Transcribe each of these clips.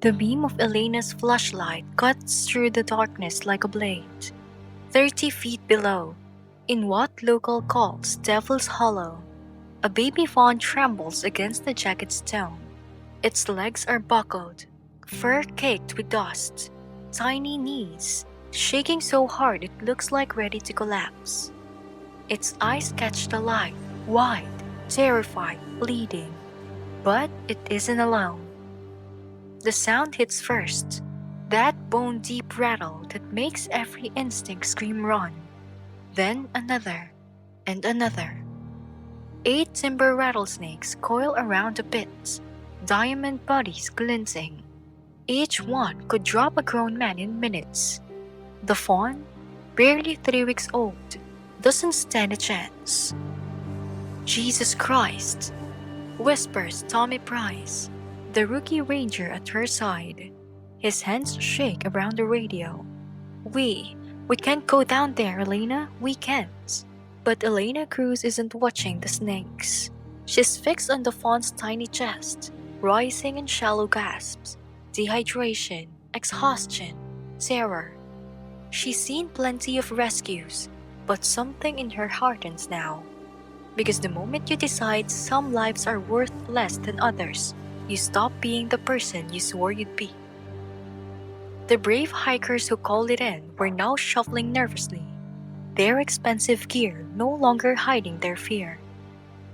The beam of Elena's flashlight cuts through the darkness like a blade. 30 feet below, in what local calls Devil's Hollow, a baby fawn trembles against the jagged stone. Its legs are buckled, fur caked with dust, tiny knees shaking so hard it looks like ready to collapse. Its eyes catch the light, wide, terrified, bleeding. But it isn't alone. The sound hits first, that bone-deep rattle that makes every instinct scream run. Then another, and another. 8 timber rattlesnakes coil around the pit, diamond bodies glinting. Each one could drop a grown man in minutes. The fawn, barely 3 weeks old, doesn't stand a chance. Jesus Christ, whispers Tommy Price, the rookie ranger at her side. His hands shake around the radio. We can't go down there, Elena, we can't. But Elena Cruz isn't watching the snakes. She's fixed on the fawn's tiny chest, rising in shallow gasps. Dehydration, exhaustion, terror. She's seen plenty of rescues, but something in her hardens now. Because the moment you decide some lives are worth less than others, you stop being the person you swore you'd be. The brave hikers who called it in were now shuffling nervously, their expensive gear no longer hiding their fear.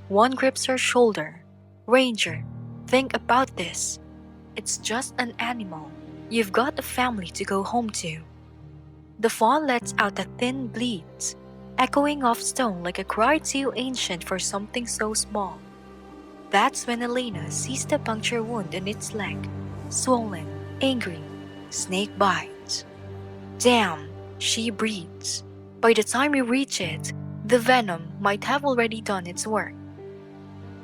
One grips her shoulder. Ranger, think about this. It's just an animal. You've got a family to go home to. The fawn lets out a thin bleat, echoing off stone like a cry too ancient for something so small. That's when Elena sees the puncture wound in its leg, swollen, angry, snake bite. Damn, she breathes. By the time we reach it, the venom might have already done its work.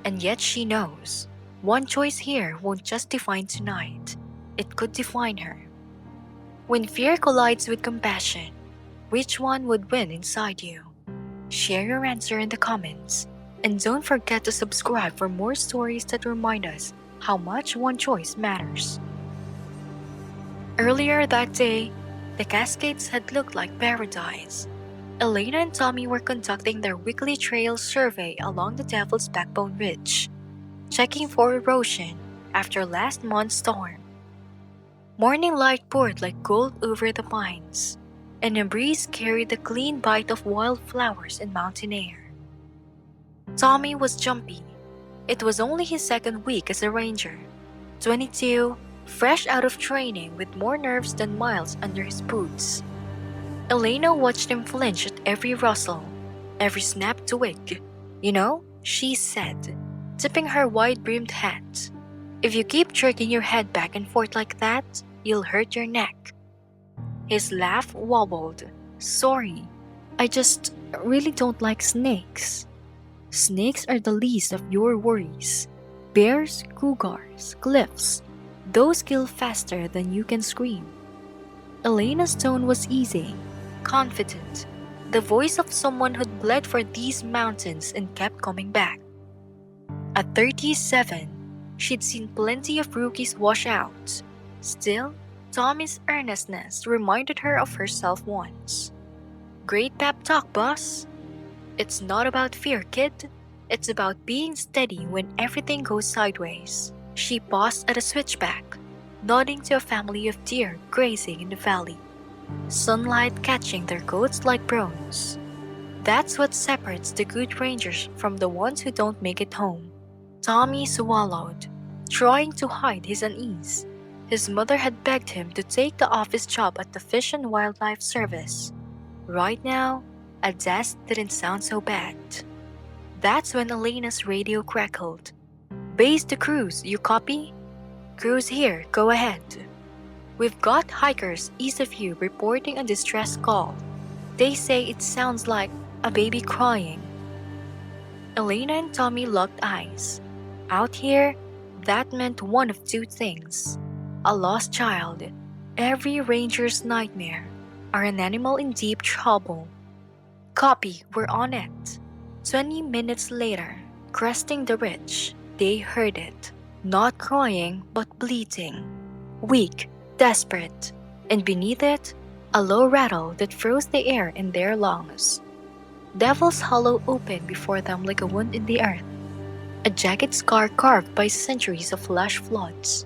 And yet she knows, one choice here won't just define tonight, it could define her. When fear collides with compassion, which one would win inside you? Share your answer in the comments, and don't forget to subscribe for more stories that remind us how much one choice matters. Earlier that day, the Cascades had looked like paradise. Elena and Tommy were conducting their weekly trail survey along the Devil's Backbone Ridge, checking for erosion after last month's storm. Morning light poured like gold over the pines, and a breeze carried the clean bite of wildflowers and mountain air. Tommy was jumpy. It was only his second week as a ranger, 22, fresh out of training with more nerves than miles under his boots. Elena watched him flinch at every rustle, every snapped twig. You know, she said, tipping her wide-brimmed hat. If you keep jerking your head back and forth like that, you'll hurt your neck. His laugh wobbled. Sorry, I just really don't like snakes. Snakes are the least of your worries. Bears, cougars, cliffs, those kill faster than you can scream. Elena's tone was easy, confident, the voice of someone who'd bled for these mountains and kept coming back. At 37, she'd seen plenty of rookies wash out. Still, Tommy's earnestness reminded her of herself once. Great pep talk, boss. It's not about fear, kid. It's about being steady when everything goes sideways. She paused at a switchback, nodding to a family of deer grazing in the valley, sunlight catching their coats like bronze. That's what separates the good rangers from the ones who don't make it home. Tommy swallowed, trying to hide his unease. His mother had begged him to take the office job at the Fish and Wildlife Service. Right now, a desk didn't sound so bad. That's when Elena's radio crackled. Base to Cruz, you copy? Cruz here, go ahead. We've got hikers east of you reporting a distress call. They say it sounds like a baby crying. Elena and Tommy locked eyes. Out here, that meant one of two things. A lost child, every ranger's nightmare, or an animal in deep trouble. Copy, we're on it. 20 minutes later, cresting the ridge, they heard it. Not crying, but bleating. weak, desperate, and beneath it, a low rattle that froze the air in their lungs. Devil's Hollow opened before them like a wound in the earth, a jagged scar carved by centuries of flash floods,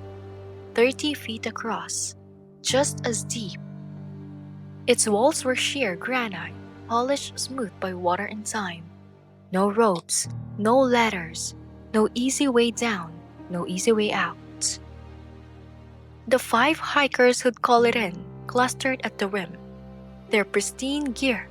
30 feet across, just as deep. Its walls were sheer granite, polished smooth by water and time. No ropes, no ladders, no easy way down, no easy way out. The 5 hikers who'd call it in clustered at the rim, their pristine gear,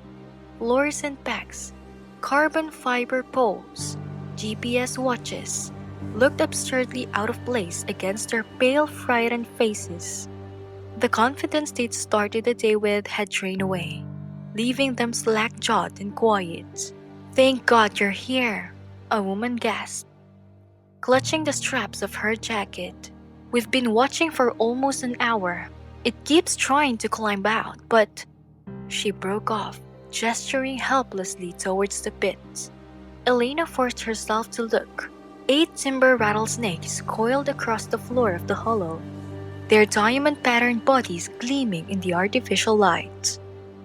fluorescent packs, carbon fiber poles, GPS watches, looked absurdly out of place against their pale, frightened faces. The confidence they'd started the day with had drained away, leaving them slack-jawed and quiet. "Thank God you're here," a woman gasped, clutching the straps of her jacket. "We've been watching for almost an hour. It keeps trying to climb out, but..." She broke off, gesturing helplessly towards the pit. Elena forced herself to look. 8 timber rattlesnakes coiled across the floor of the hollow, their diamond-patterned bodies gleaming in the artificial light.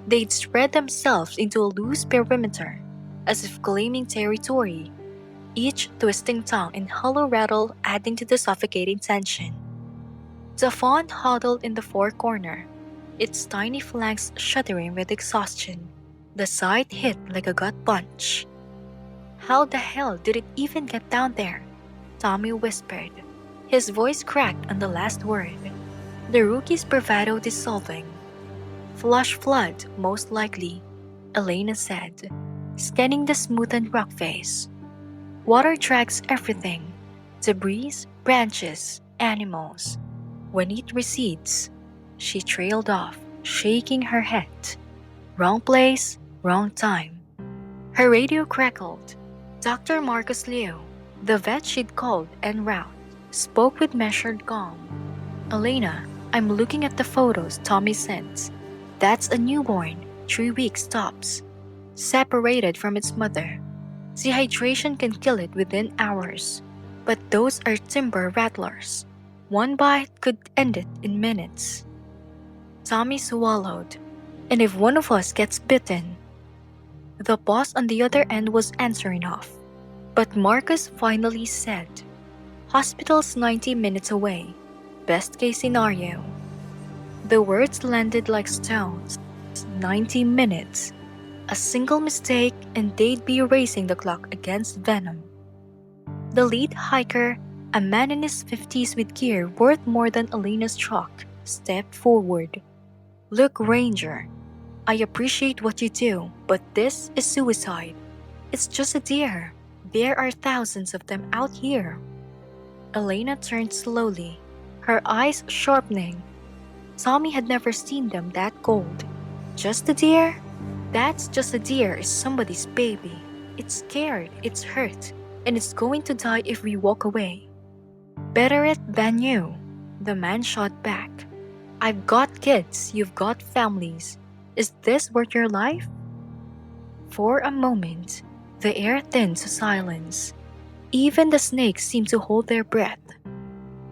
They'd spread themselves into a loose perimeter, as if claiming territory, each twisting tongue and hollow rattle adding to the suffocating tension. The fawn huddled in the far corner, its tiny flanks shuddering with exhaustion. The sight hit like a gut punch. "How the hell did it even get down there?" Tommy whispered, his voice cracked on the last word, the rookie's bravado dissolving. "Flash flood, most likely," Elena said, scanning the smoothened rock face. "Water drags everything, debris, branches, animals. When it recedes..." She trailed off, shaking her head. Wrong place, wrong time. Her radio crackled. Dr. Marcus Liu, the vet she'd called en route, spoke with measured calm. "Elena, I'm looking at the photos Tommy sent. That's a newborn, 3 weeks tops, separated from its mother. Dehydration can kill it within hours. But those are timber rattlers. One bite could end it in minutes." Tommy swallowed. "And if one of us gets bitten..." The boss on the other end was answering off. But Marcus finally said, "Hospital's 90 minutes away. Best case scenario." The words landed like stones. 90 minutes. A single mistake and they'd be racing the clock against venom. The lead hiker, a man in his 50s with gear worth more than Elena's truck, stepped forward. "Look, Ranger, I appreciate what you do, but this is suicide. It's just a deer. There are thousands of them out here." Elena turned slowly, her eyes sharpening. Tommy had never seen them that cold. "Just a deer? That's just a deer is somebody's baby. It's scared, it's hurt, and it's going to die if we walk away." "Better it than you," the man shot back. "I've got kids, you've got families. Is this worth your life?" For a moment, the air thinned to silence. Even the snakes seemed to hold their breath.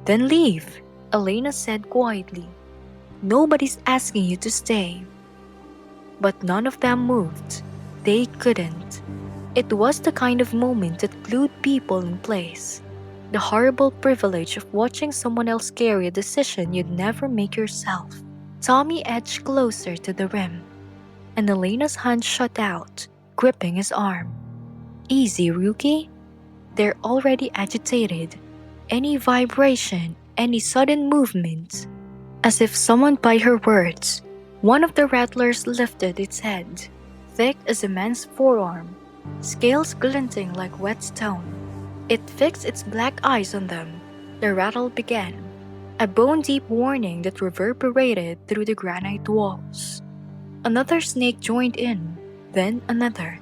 "Then leave," Elena said quietly. "Nobody's asking you to stay." But none of them moved. They couldn't. It was the kind of moment that glued people in place. The horrible privilege of watching someone else carry a decision you'd never make yourself. Tommy edged closer to the rim, and Elena's hand shot out, gripping his arm. "Easy, rookie. They're already agitated. Any vibration, any sudden movement..." As if summoned by her words, one of the rattlers lifted its head, thick as a man's forearm, scales glinting like wet stone. It fixed its black eyes on them. The rattle began, a bone-deep warning that reverberated through the granite walls. Another snake joined in, then another.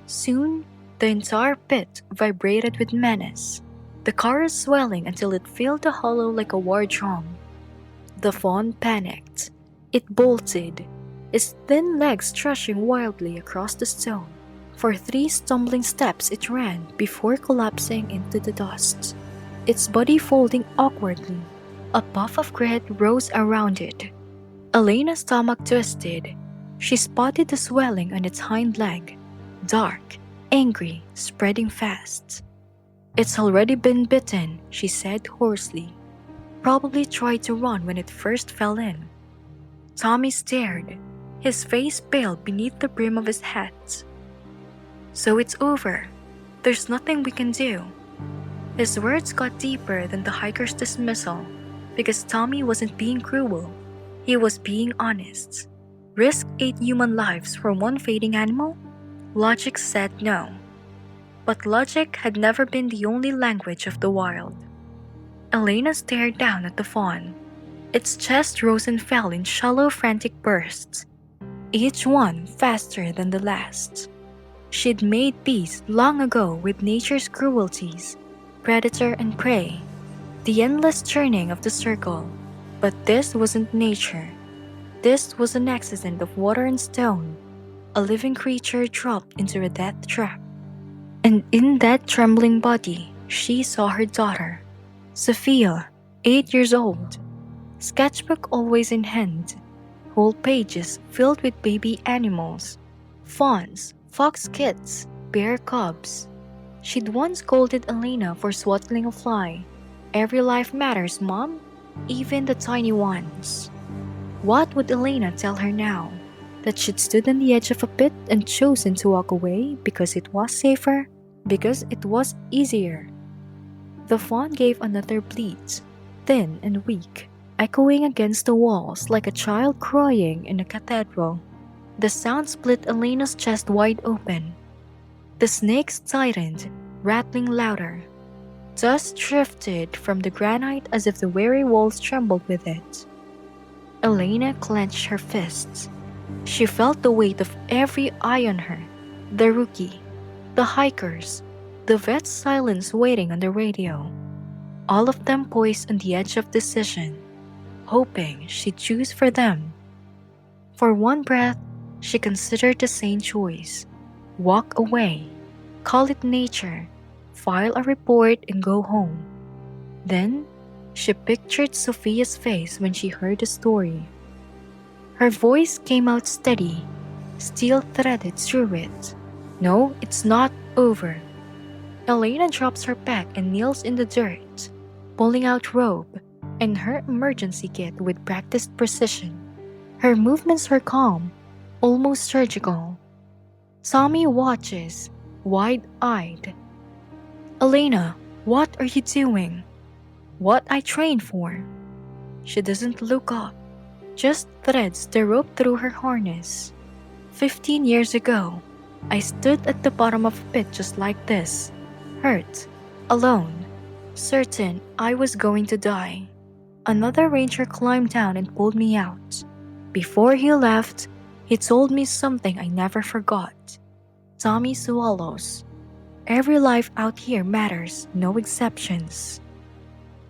Soon, the entire pit vibrated with menace, the chorus swelling until it filled the hollow like a war drum. The fawn panicked. It bolted, its thin legs thrashing wildly across the stone. For 3 stumbling steps it ran before collapsing into the dust, its body folding awkwardly, A puff of grit rose around it. Elena's stomach twisted. She spotted the swelling on its hind leg. Dark, angry, spreading fast. "It's already been bitten," she said hoarsely. "Probably tried to run when it first fell in." Tommy stared, his face pale beneath the brim of his hat. "So it's over. There's nothing we can do." His words got deeper than the hiker's dismissal, because Tommy wasn't being cruel. He was being honest. Risk 8 human lives for one fading animal? Logic said no. But logic had never been the only language of the wild. Elena stared down at the fawn. Its chest rose and fell in shallow, frantic bursts, each one faster than the last. She'd made peace long ago with nature's cruelties, predator and prey, the endless churning of the circle. But this wasn't nature. This was an accident of water and stone, a living creature dropped into a death trap. And in that trembling body, she saw her daughter, Sophia, 8 years old, sketchbook always in hand, whole pages filled with baby animals, fawns, fox kids, bear cubs. She'd once scolded Elena for swaddling a fly. "Every life matters, Mom, even the tiny ones." What would Elena tell her now? That she'd stood on the edge of a pit and chosen to walk away because it was safer, because it was easier? The fawn gave another bleat, thin and weak, echoing against the walls like a child crying in a cathedral. The sound split Elena's chest wide open. The snakes tightened, rattling louder. Dust drifted from the granite as if the very walls trembled with it. Elena clenched her fists. She felt the weight of every eye on her. The rookie, the hikers, the vet's silence waiting on the radio. All of them poised on the edge of decision, hoping she'd choose for them. For one breath, she considered the sane choice. Walk away, call it nature, file a report and go home. Then, she pictured Sophia's face when she heard the story. Her voice came out steady, steel threaded through it. "No, it's not over." Elena drops her pack and kneels in the dirt, pulling out robe and her emergency kit with practiced precision. Her movements were calm, almost surgical. Tommy watches, wide-eyed. "Elena, what are you doing?" "What I trained for." She doesn't look up, just threads the rope through her harness. 15 years ago, I stood at the bottom of a pit just like this, hurt, alone, certain I was going to die. Another ranger climbed down and pulled me out. Before he left, he told me something I never forgot. Tommy swallows. Every life out here matters, no exceptions.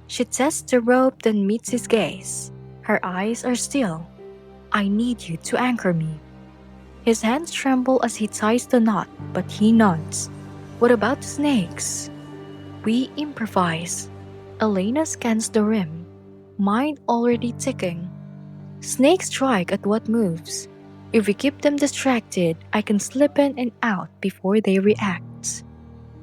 She tests the rope, then meets his gaze. Her eyes are still. "I need you to anchor me." His hands tremble as he ties the knot, but he nods. "What about the snakes?" We improvise. Elena scans the rim, mind already ticking. Snakes strike at what moves. If we keep them distracted, I can slip in and out before they react.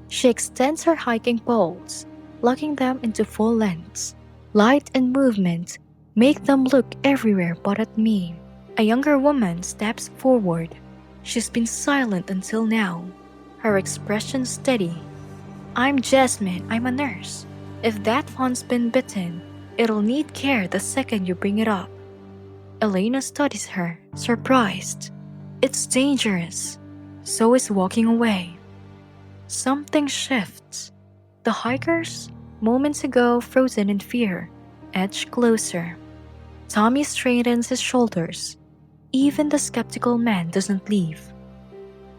She extends her hiking poles, locking them into full lengths. Light and movement make them look everywhere but at me. A younger woman steps forward. She's been silent until now, her expression steady. "I'm Jasmine, I'm a nurse. If that fawn's been bitten, it'll need care the second you bring it up." Elena studies her, surprised. It's dangerous. So is walking away. Something shifts. The hikers, moments ago frozen in fear, edge closer. Tommy straightens his shoulders. Even the skeptical man doesn't leave.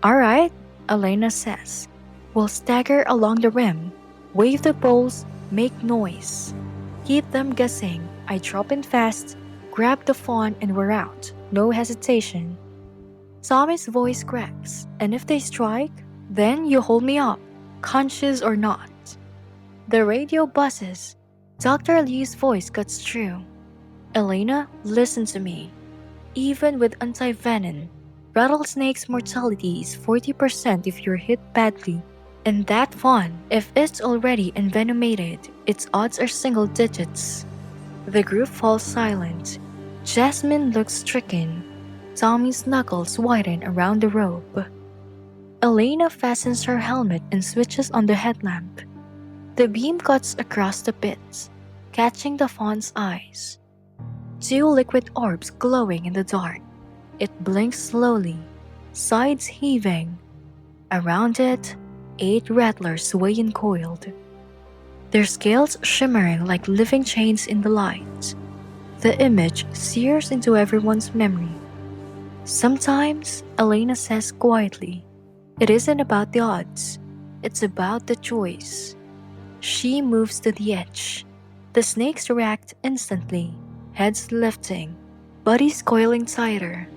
"All right," Elena says. "We'll stagger along the rim, wave the poles, make noise. Keep them guessing. I drop in fast, grab the fawn, and we're out. No hesitation." Tommy's voice cracks. "And if they strike, then you hold me up, conscious or not." The radio buzzes. Dr. Lee's voice cuts through. Elena, listen to me. Even with anti-venom, rattlesnake's mortality is 40% if you're hit badly. And that fawn, if it's already envenomated, its odds are single digits. The group falls silent. Jasmine looks stricken. Tommy's knuckles widen around the rope. Elena fastens her helmet and switches on the headlamp. The beam cuts across the pits, catching the fawn's eyes. Two liquid orbs glowing in the dark. It blinks slowly, sides heaving. Around it, 8 rattlers sway and coiled, their scales shimmering like living chains in the light. The image sears into everyone's memory. Sometimes, Elena says quietly, it isn't about the odds, it's about the choice. She moves to the edge. The snakes react instantly, heads lifting, bodies coiling tighter,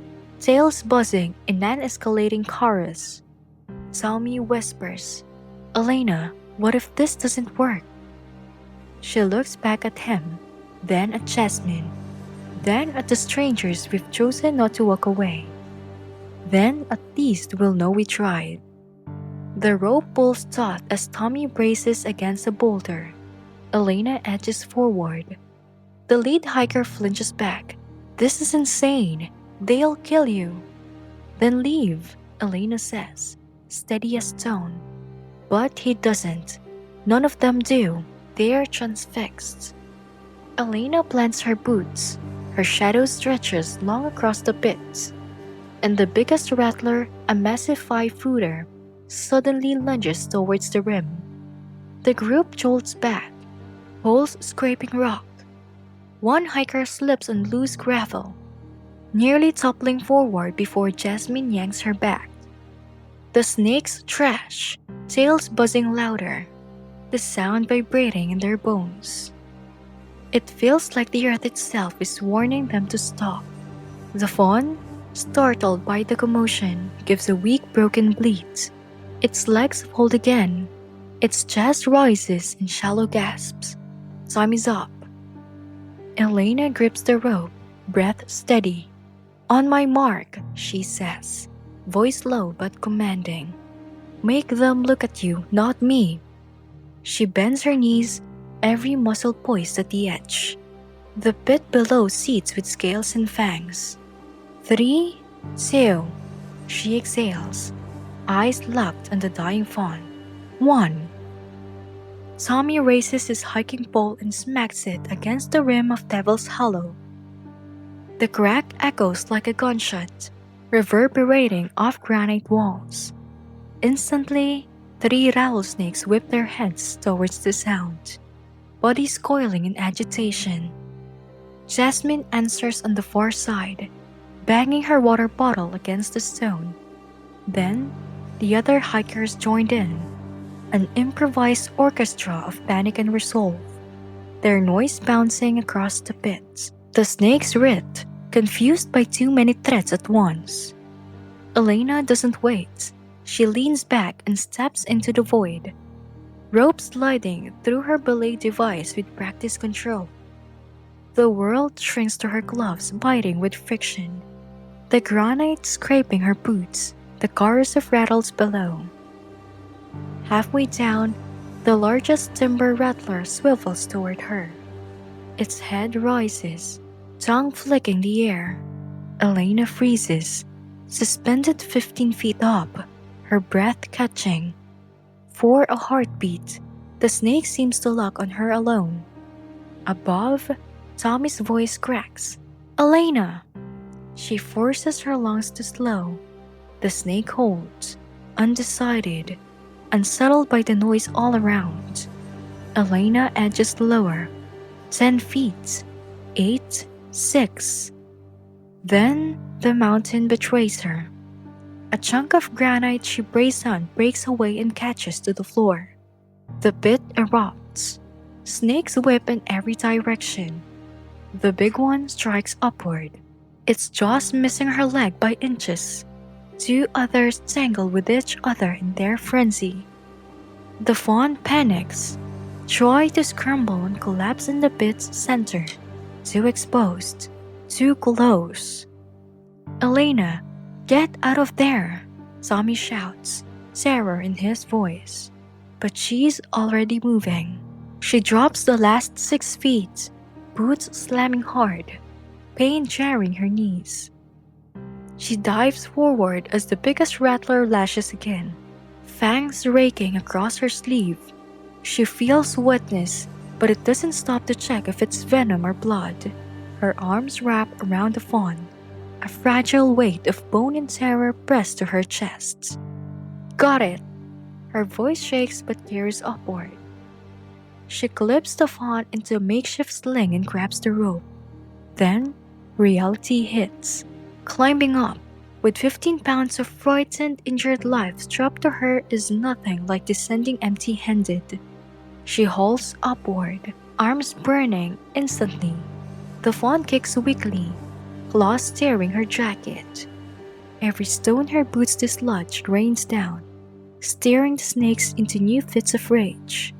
tails buzzing in an escalating chorus. Tommy whispers, Elena, what if this doesn't work? She looks back at him, then at Jasmine, then at the strangers we've chosen not to walk away. Then at least we'll know we tried. The rope pulls taut as Tommy braces against a boulder. Elena edges forward. The lead hiker flinches back. This is insane. They'll kill you. Then leave, Elena says, steady as stone. But he doesn't. None of them do. They're transfixed. Elena plants her boots. Her shadow stretches long across the pits. And the biggest rattler, a massive 5-footer, suddenly lunges towards the rim. The group jolts back, holes scraping rock. One hiker slips on loose gravel, nearly toppling forward before Jasmine yanks her back. The snakes thrash, tails buzzing louder, the sound vibrating in their bones. It feels like the earth itself is warning them to stop. The fawn, startled by the commotion, gives a weak broken bleat. Its legs fold again. Its chest rises in shallow gasps. Time is up. Elena grips the rope, breath steady. On my mark, she says, voice low but commanding. Make them look at you, not me. She bends her knees, every muscle poised at the edge. The pit below seethes with scales and fangs. 3, 2, she exhales, eyes locked on the dying fawn. 1. Tommy raises his hiking pole and smacks it against the rim of Devil's Hollow. The crack echoes like a gunshot, reverberating off granite walls. Instantly, 3 rattlesnakes whip their heads towards the sound, bodies coiling in agitation. Jasmine answers on the far side, banging her water bottle against the stone. Then, the other hikers joined in, an improvised orchestra of panic and resolve, their noise bouncing across the pits. The snakes writhe, confused by too many threats at once. Elena doesn't wait. She leans back and steps into the void, rope sliding through her belay device with practiced control. The world shrinks to her gloves biting with friction, the granite scraping her boots, the chorus of rattles below. Halfway down, the largest timber rattler swivels toward her. Its head rises, tongue flicking the air. Elena freezes, suspended 15 feet up, her breath catching. For a heartbeat, the snake seems to lock on her alone. Above, Tommy's voice cracks. Elena! She forces her lungs to slow. The snake holds, undecided, unsettled by the noise all around. Elena edges lower. 10 feet. 8, 6. Then the mountain betrays her. A chunk of granite she braced on breaks away and catches to the floor. The pit erupts. Snakes whip in every direction. The big one strikes upward, its jaws missing her leg by inches. 2 others tangle with each other in their frenzy. The fawn panics. try to scramble and collapse in the pit's center. Too exposed. Too close. Elena, get out of there! Tommy shouts, terror in his voice. But she's already moving. She drops the last 6 feet, boots slamming hard, pain jarring her knees. She dives forward as the biggest rattler lashes again, fangs raking across her sleeve. She feels wetness, but it doesn't stop to check if it's venom or blood. Her arms wrap around the fawn, a fragile weight of bone and terror pressed to her chest. Got it! Her voice shakes but carries upward. She clips the fawn into a makeshift sling and grabs the rope. Then, reality hits. Climbing up, with 15 pounds of frightened, injured life strapped to her is nothing like descending empty-handed. She hauls upward, arms burning instantly. The fawn kicks weakly, claws tearing her jacket. Every stone her boots dislodged rains down, staring the snakes into new fits of rage.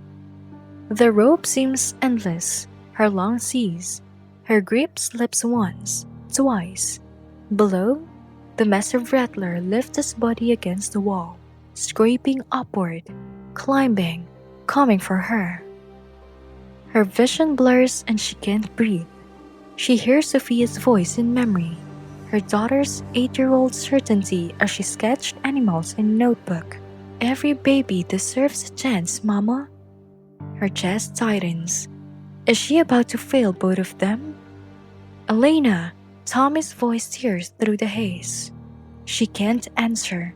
The rope seems endless, her long seize. Her grip slips once, twice. Below, the massive rattler lifts his body against the wall, scraping upward, climbing, coming for her. Her vision blurs and she can't breathe. She hears Sophia's voice in memory, her daughter's 8-year-old certainty as she sketched animals in a notebook. Every baby deserves a chance, Mama. Her chest tightens. Is she about to fail both of them? Elena! Tommy's voice tears through the haze. She can't answer.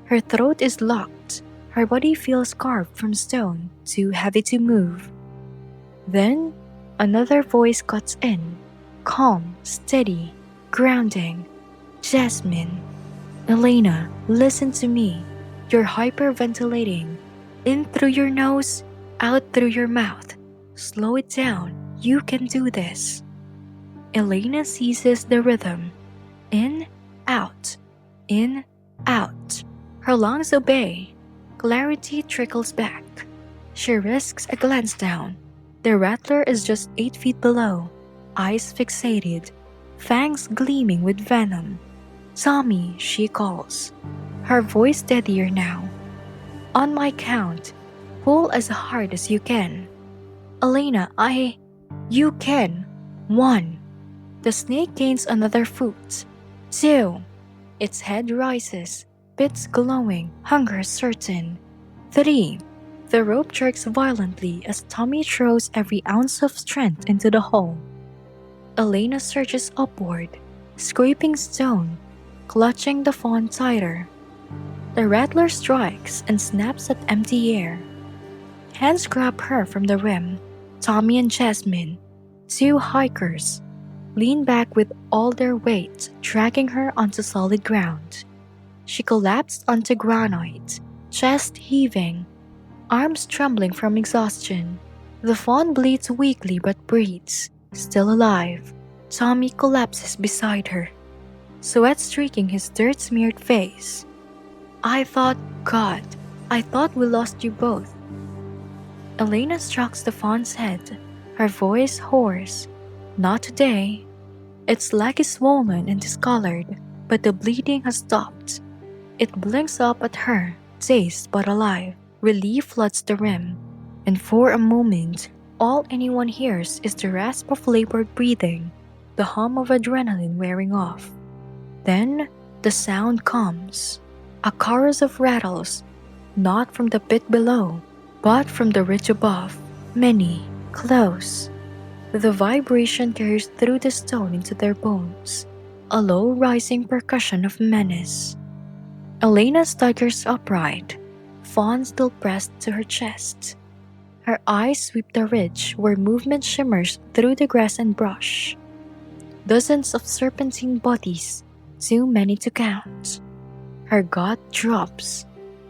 Her throat is locked. Her body feels carved from stone, too heavy to move. Then, another voice cuts in. Calm, steady, grounding. Jasmine. Elena, listen to me. You're hyperventilating. In through your nose, out through your mouth. Slow it down. You can do this. Elena seizes the rhythm. In, out. In, out. Her lungs obey. Clarity trickles back. She risks a glance down. The rattler is just 8 feet below, eyes fixated, fangs gleaming with venom. Tommy, she calls, her voice steadier now. On my count, pull as hard as you can. Elena, you can. 1. The snake gains another foot. 2. Its head rises, pits glowing, hunger certain. 3. The rope jerks violently as Tommy throws every ounce of strength into the hole. Elena surges upward, scraping stone, clutching the fawn tighter. The rattler strikes and snaps at empty air. Hands grab her from the rim. Tommy and Jasmine, 2 hikers, lean back with all their weight, dragging her onto solid ground. She collapsed onto granite, chest heaving, arms trembling from exhaustion. The fawn bleeds weakly but breathes, still alive. Tommy collapses beside her, sweat streaking his dirt-smeared face. God, I thought we lost you both. Elena strokes the fawn's head, her voice hoarse. Not today. Its leg is swollen and discolored, but the bleeding has stopped. It blinks up at her, dazed but alive. Relief floods the rim, and for a moment, all anyone hears is the rasp of labored breathing, the hum of adrenaline wearing off. Then, the sound comes. A chorus of rattles, not from the pit below, but from the ridge above. Many, close. The vibration carries through the stone into their bones, a low rising percussion of menace. Elena staggers upright, fawn still pressed to her chest. Her eyes sweep the ridge where movement shimmers through the grass and brush. Dozens of serpentine bodies, too many to count. Her gut drops.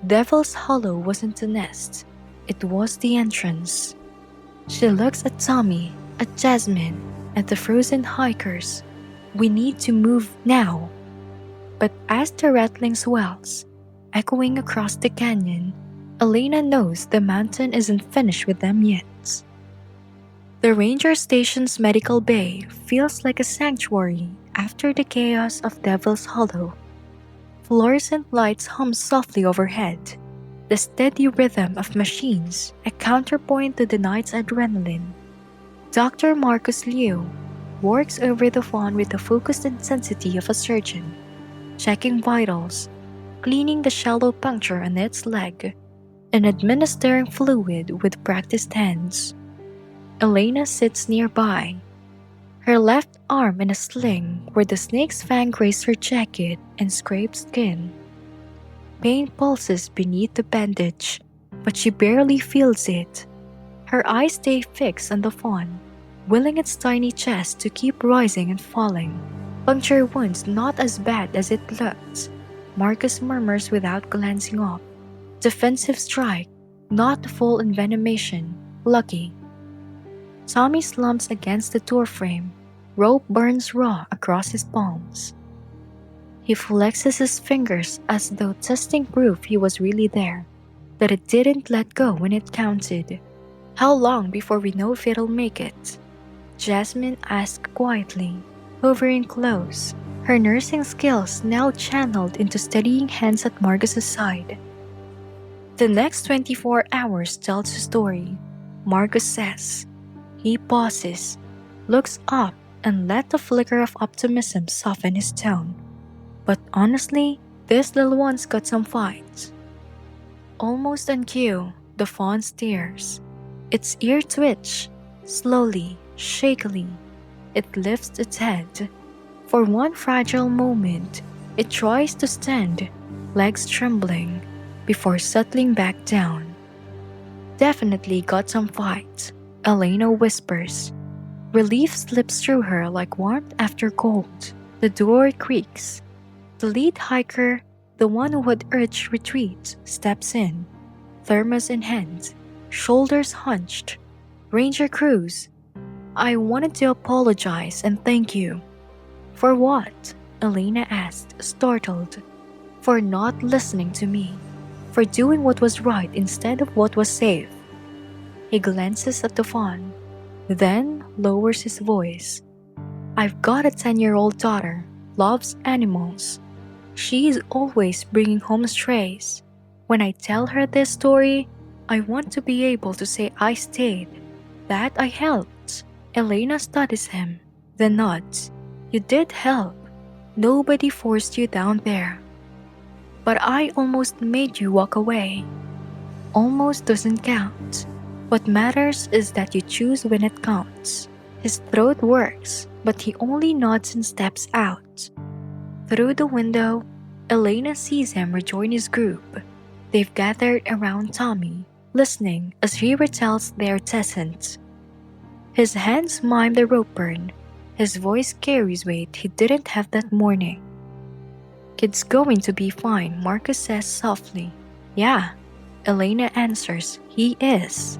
Devil's Hollow wasn't the nest, it was the entrance. She looks at Tommy, at Jasmine, at the frozen hikers. We need to move now. But as the rattling swells, echoing across the canyon, Elena knows the mountain isn't finished with them yet. The ranger station's medical bay feels like a sanctuary after the chaos of Devil's Hollow. Fluorescent lights hum softly overhead, the steady rhythm of machines a counterpoint to the night's adrenaline. Dr. Marcus Liu works over the fawn with the focused intensity of a surgeon, checking vitals, cleaning the shallow puncture on its leg, and administering fluid with practiced hands. Elena sits nearby, her left arm in a sling where the snake's fang grazed her jacket and scraped skin. Pain pulses beneath the bandage, but she barely feels it. Her eyes stay fixed on the fawn, willing its tiny chest to keep rising and falling. Puncture wounds not as bad as it looked, Marcus murmurs without glancing up. Defensive strike, not full envenomation. Lucky. Tommy slumps against the door frame. Rope burns raw across his palms. He flexes his fingers as though testing proof he was really there, that it didn't let go when it counted. How long before we know if it'll make it? Jasmine asked quietly, hovering close, her nursing skills now channeled into steadying hands at Marcus's side. The next 24 hours tells a story, Marcus says. He pauses, looks up, and let the flicker of optimism soften his tone. But honestly, this little one's got some fights. Almost on cue, the fawn stares. Its ear twitch, slowly, shakily. It lifts its head. For one fragile moment, it tries to stand, legs trembling, before settling back down. Definitely got some fight, Elena whispers. Relief slips through her like warmth after cold. The door creaks. The lead hiker, the one who had urged retreat, steps in, thermos in hand, shoulders hunched. Ranger Cruz, I wanted to apologize and thank you. For what? Elena asked, startled. For not listening to me. For doing what was right instead of what was safe. He glances at the fawn, then lowers his voice. I've got a 10-year-old daughter, loves animals. She's always bringing home strays. When I tell her this story, I want to be able to say I stayed, that I helped. Elena studies him, then nods. You did help. Nobody forced you down there. But I almost made you walk away. Almost doesn't count. What matters is that you choose when it counts. His throat works, but he only nods and steps out. Through the window, Elena sees him rejoin his group. They've gathered around Tommy, listening as he retells their descent. His hands mime the rope burn. His voice carries weight he didn't have that morning. Kid's going to be fine, Marcus says softly. Yeah, Elena answers, he is.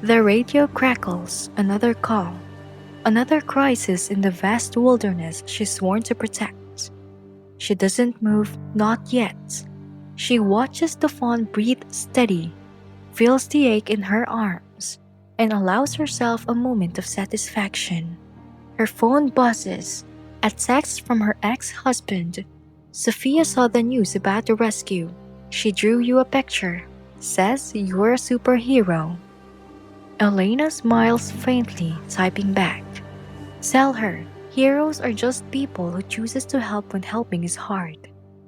The radio crackles, another call. Another crisis in the vast wilderness she's sworn to protect. She doesn't move, not yet. She watches the fawn breathe steady, feels the ache in her arms, and allows herself a moment of satisfaction. Her phone buzzes, a text from her ex-husband. Sophia saw the news about the rescue. She drew you a picture, says you're a superhero. Elena smiles faintly, typing back. Tell her, heroes are just people who chooses to help when helping is hard.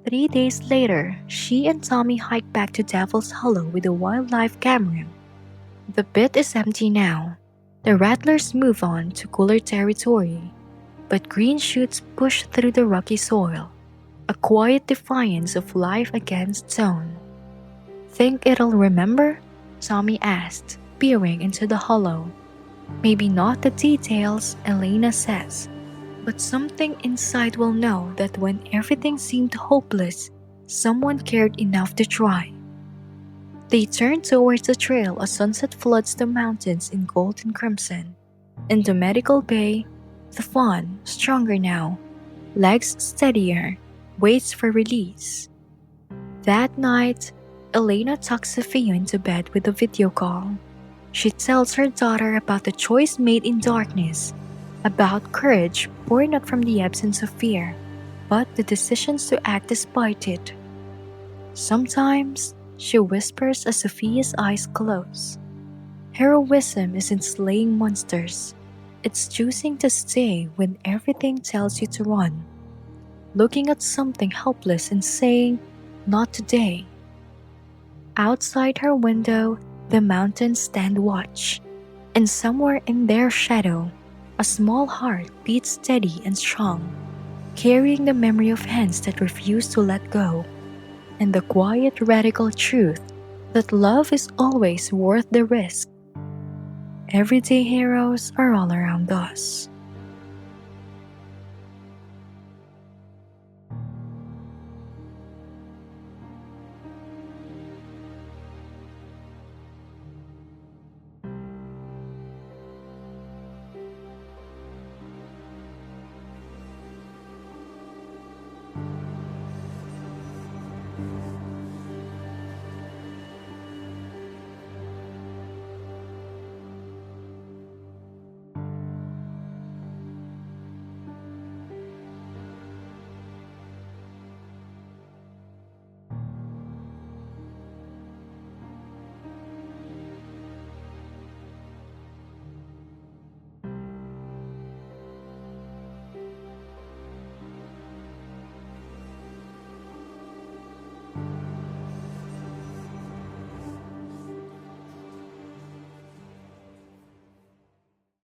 3 days later, she and Tommy hike back to Devil's Hollow with a wildlife camera. The pit is empty now. The rattlers move on to cooler territory, but green shoots push through the rocky soil, a quiet defiance of life against stone. Think it'll remember? Tommy asked, peering into the hollow. Maybe not the details, Elena says, but something inside will know that when everything seemed hopeless, someone cared enough to try. They turn towards the trail as sunset floods the mountains in gold and crimson. In the medical bay, the fawn, stronger now, legs steadier, waits for release. That night, Elena tucks Sophia into bed with a video call. She tells her daughter about the choice made in darkness, about courage born not from the absence of fear, but the decisions to act despite it. Sometimes, she whispers as Sophia's eyes close. Heroism isn't slaying monsters, it's choosing to stay when everything tells you to run. Looking at something helpless and saying, "Not today." Outside her window, the mountains stand watch, and somewhere in their shadow, a small heart beats steady and strong, carrying the memory of hands that refuse to let go, and the quiet radical truth that love is always worth the risk. Everyday heroes are all around us.